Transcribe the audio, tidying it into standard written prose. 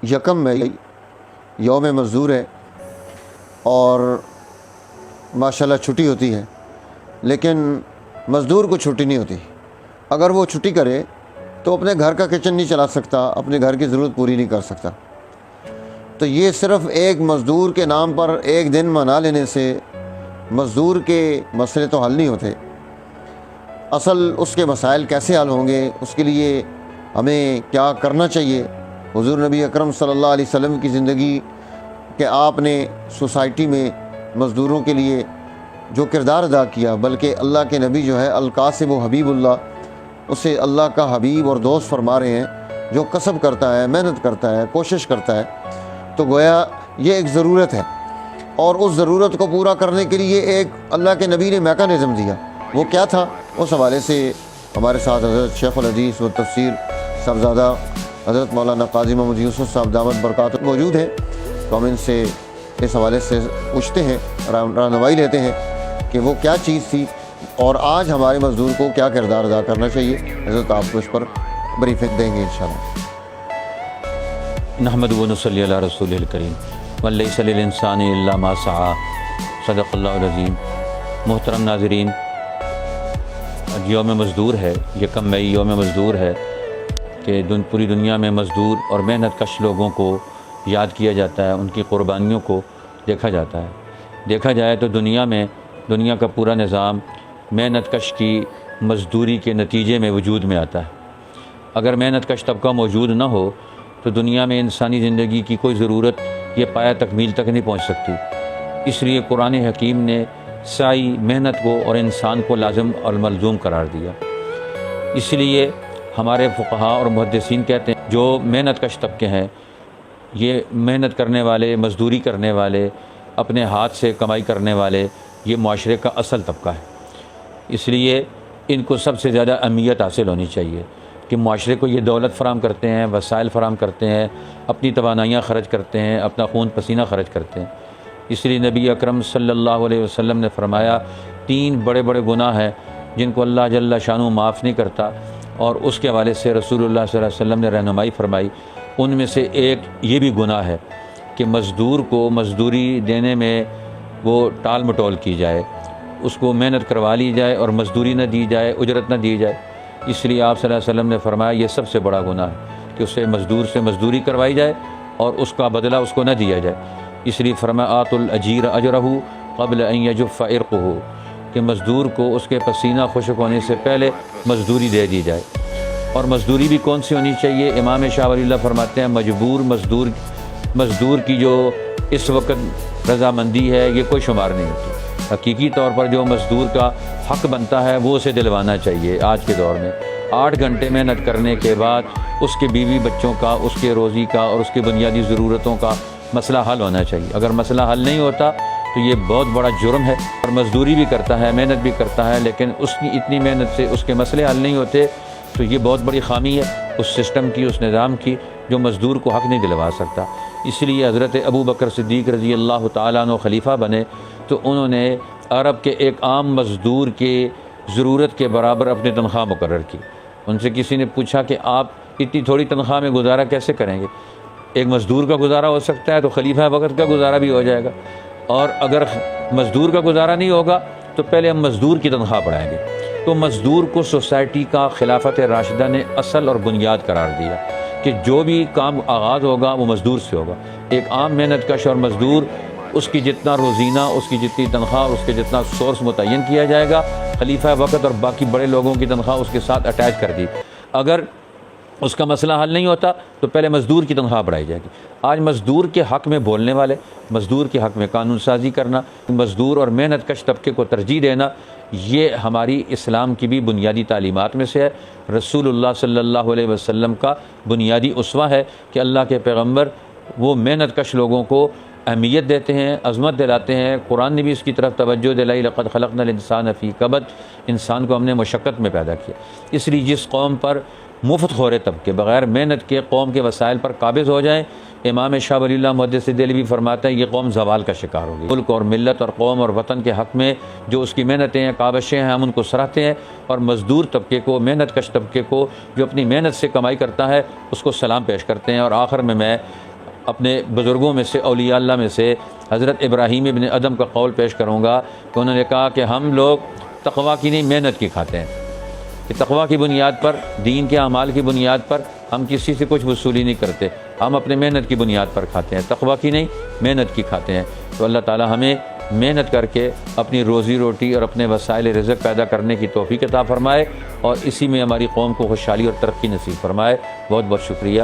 یکم مئی یوم مزدور ہے اور ماشاءاللہ چھٹی ہوتی ہے، لیکن مزدور کو چھٹی نہیں ہوتی۔ اگر وہ چھٹی کرے تو اپنے گھر کا کچن نہیں چلا سکتا، اپنے گھر کی ضرورت پوری نہیں کر سکتا۔ تو یہ صرف ایک مزدور کے نام پر ایک دن منا لینے سے مزدور کے مسئلے تو حل نہیں ہوتے۔ اصل اس کے مسائل کیسے حل ہوں گے، اس کے لیے ہمیں کیا کرنا چاہیے۔ حضور نبی اکرم صلی اللہ علیہ وسلم کی زندگی کہ آپ نے سوسائٹی میں مزدوروں کے لیے جو کردار ادا کیا، بلکہ اللہ کے نبی جو ہے القاسم و حبیب اللہ، اسے اللہ کا حبیب اور دوست فرما رہے ہیں، جو کسب کرتا ہے، محنت کرتا ہے، کوشش کرتا ہے۔ تو گویا یہ ایک ضرورت ہے، اور اس ضرورت کو پورا کرنے کے لیے ایک اللہ کے نبی نے میکانزم دیا۔ وہ کیا تھا؟ اس حوالے سے ہمارے ساتھ حضرت شیخ الحدیث و تفسیر صاحبزادہ حضرت مولانا قاضی محمد یوسف صاحب دامت برکاتہ موجود ہیں، تو ہم ان سے اس حوالے سے پوچھتے ہیں، رہنمائی لیتے ہیں کہ وہ کیا چیز تھی اور آج ہمارے مزدور کو کیا کردار ادا کرنا چاہیے۔ حضرت آپ کو اس پر بریفنگ دیں گے انشاءاللہ۔ نحمد و نصلی علی رسول الکریم ولیس للانسان الا ما سعی، صدق اللہ العظیم۔ محترم ناظرین، یوم مزدور ہے، یکم مئی یوم مزدور ہے کہ پوری دنیا میں مزدور اور محنت کش لوگوں کو یاد کیا جاتا ہے، ان کی قربانیوں کو دیکھا جاتا ہے۔ دیکھا جائے تو دنیا کا پورا نظام محنت کش کی مزدوری کے نتیجے میں وجود میں آتا ہے۔ اگر محنت کش طبقہ موجود نہ ہو تو دنیا میں انسانی زندگی کی کوئی ضرورت یہ پایہ تکمیل تک نہیں پہنچ سکتی۔ اس لیے قرآن حکیم نے سعی، محنت کو اور انسان کو لازم اور ملزوم قرار دیا۔ اس لیے ہمارے فقہاء اور محدثین کہتے ہیں جو محنت کش طبقے ہیں، یہ محنت کرنے والے، مزدوری کرنے والے، اپنے ہاتھ سے کمائی کرنے والے، یہ معاشرے کا اصل طبقہ ہے۔ اس لیے ان کو سب سے زیادہ اہمیت حاصل ہونی چاہیے کہ معاشرے کو یہ دولت فراہم کرتے ہیں، وسائل فراہم کرتے ہیں، اپنی توانائیاں خرچ کرتے ہیں، اپنا خون پسینہ خرچ کرتے ہیں۔ اس لیے نبی اکرم صلی اللہ علیہ وسلم نے فرمایا 3 بڑے بڑے گناہ ہیں جن کو اللہ جل شانہ معاف نہیں کرتا، اور اس کے حوالے سے رسول اللہ صلی اللہ علیہ وسلم نے رہنمائی فرمائی۔ ان میں سے ایک یہ بھی گناہ ہے کہ مزدور کو مزدوری دینے میں وہ ٹال مٹول کی جائے، اس کو محنت کروا لی جائے اور مزدوری نہ دی جائے، اجرت نہ دی جائے۔ اس لیے آپ صلی اللہ علیہ وسلم نے فرمایا یہ سب سے بڑا گناہ ہے کہ اسے مزدور سے مزدوری کروائی جائے اور اس کا بدلہ اس کو نہ دیا جائے۔ اس لیے فرمایا آت الاجیر اجرہ قبل ان یجف عرقہ، کہ مزدور کو اس کے پسینہ خشک ہونے سے پہلے مزدوری دے دی جائے۔ اور مزدوری بھی کون سی ہونی چاہیے؟ امام شاہ ولی اللہ فرماتے ہیں مجبور مزدور کی جو اس وقت رضامندی ہے یہ کوئی شمار نہیں ہوتی۔ حقیقی طور پر جو مزدور کا حق بنتا ہے وہ اسے دلوانا چاہیے۔ آج کے دور میں 8 گھنٹے محنت کرنے کے بعد اس کے بیوی بچوں کا، اس کے روزی کا اور اس کی بنیادی ضرورتوں کا مسئلہ حل ہونا چاہیے۔ اگر مسئلہ حل نہیں ہوتا تو یہ بہت بڑا جرم ہے۔ اور مزدوری بھی کرتا ہے، محنت بھی کرتا ہے، لیکن اس کی اتنی محنت سے اس کے مسئلے حل نہیں ہوتے تو یہ بہت بڑی خامی ہے اس سسٹم کی، اس نظام کی، جو مزدور کو حق نہیں دلوا سکتا۔ اس لیے حضرت ابو بکر صدیق رضی اللہ تعالیٰ عنہ خلیفہ بنے تو انہوں نے عرب کے ایک عام مزدور کے ضرورت کے برابر اپنی تنخواہ مقرر کی۔ ان سے کسی نے پوچھا کہ آپ اتنی تھوڑی تنخواہ میں گزارا کیسے کریں گے؟ ایک مزدور کا گزارا ہو سکتا ہے تو خلیفہ وقت کا گزارا بھی ہو جائے گا، اور اگر مزدور کا گزارا نہیں ہوگا تو پہلے ہم مزدور کی تنخواہ بڑھائیں گے۔ تو مزدور کو سوسائٹی کا خلافت راشدہ نے اصل اور بنیاد قرار دیا کہ جو بھی کام آغاز ہوگا وہ مزدور سے ہوگا۔ ایک عام محنت کش اور مزدور، اس کی جتنا روزینہ، اس کی جتنی تنخواہ اور اس کے جتنا سورس متعین کیا جائے گا، خلیفہ وقت اور باقی بڑے لوگوں کی تنخواہ اس کے ساتھ اٹیچ کر دی۔ اگر اس کا مسئلہ حل نہیں ہوتا تو پہلے مزدور کی تنخواہ بڑھائی جائے گی۔ آج مزدور کے حق میں بولنے والے، مزدور کے حق میں قانون سازی کرنا، مزدور اور محنت کش طبقے کو ترجیح دینا، یہ ہماری اسلام کی بھی بنیادی تعلیمات میں سے ہے۔ رسول اللہ صلی اللہ علیہ وسلم کا بنیادی اسوہ ہے کہ اللہ کے پیغمبر وہ محنت کش لوگوں کو اہمیت دیتے ہیں، عظمت دلاتے ہیں۔ قرآن نے بھی اس کی طرف توجہ دلائی، لقد خلقنا الانسان فی کبد، انسان کو ہم نے مشقت میں پیدا کیا۔ اس لیے جس قوم پر مفت خورے طبقے بغیر محنت کے قوم کے وسائل پر قابض ہو جائیں، امام شاہ ولی اللہ محدث دہلوی فرماتے ہیں یہ قوم زوال کا شکار ہوگی۔ ملک اور ملت اور قوم اور وطن کے حق میں جو اس کی محنتیں ہیں، کاوشیں ہیں، ہم ان کو سراہتے ہیں، اور مزدور طبقے کو، محنت کش طبقے کو جو اپنی محنت سے کمائی کرتا ہے، اس کو سلام پیش کرتے ہیں۔ اور آخر میں اپنے بزرگوں میں سے، اولیاء اللہ میں سے حضرت ابراہیم ابن ادم کا قول پیش کروں گا کہ انہوں نے کہا کہ ہم لوگ تقویٰ کی نہیں محنت کی کھاتے ہیں، کہ تقویٰ کی بنیاد پر، دین کے اعمال کی بنیاد پر ہم کسی سے کچھ وصولی نہیں کرتے، ہم اپنے محنت کی بنیاد پر کھاتے ہیں، تقویٰ کی نہیں محنت کی کھاتے ہیں۔ تو اللہ تعالی ہمیں محنت کر کے اپنی روزی روٹی اور اپنے وسائل رزق پیدا کرنے کی توفیق عطا فرمائے، اور اسی میں ہماری قوم کو خوشحالی اور ترقی نصیب فرمائے۔ بہت بہت شکریہ۔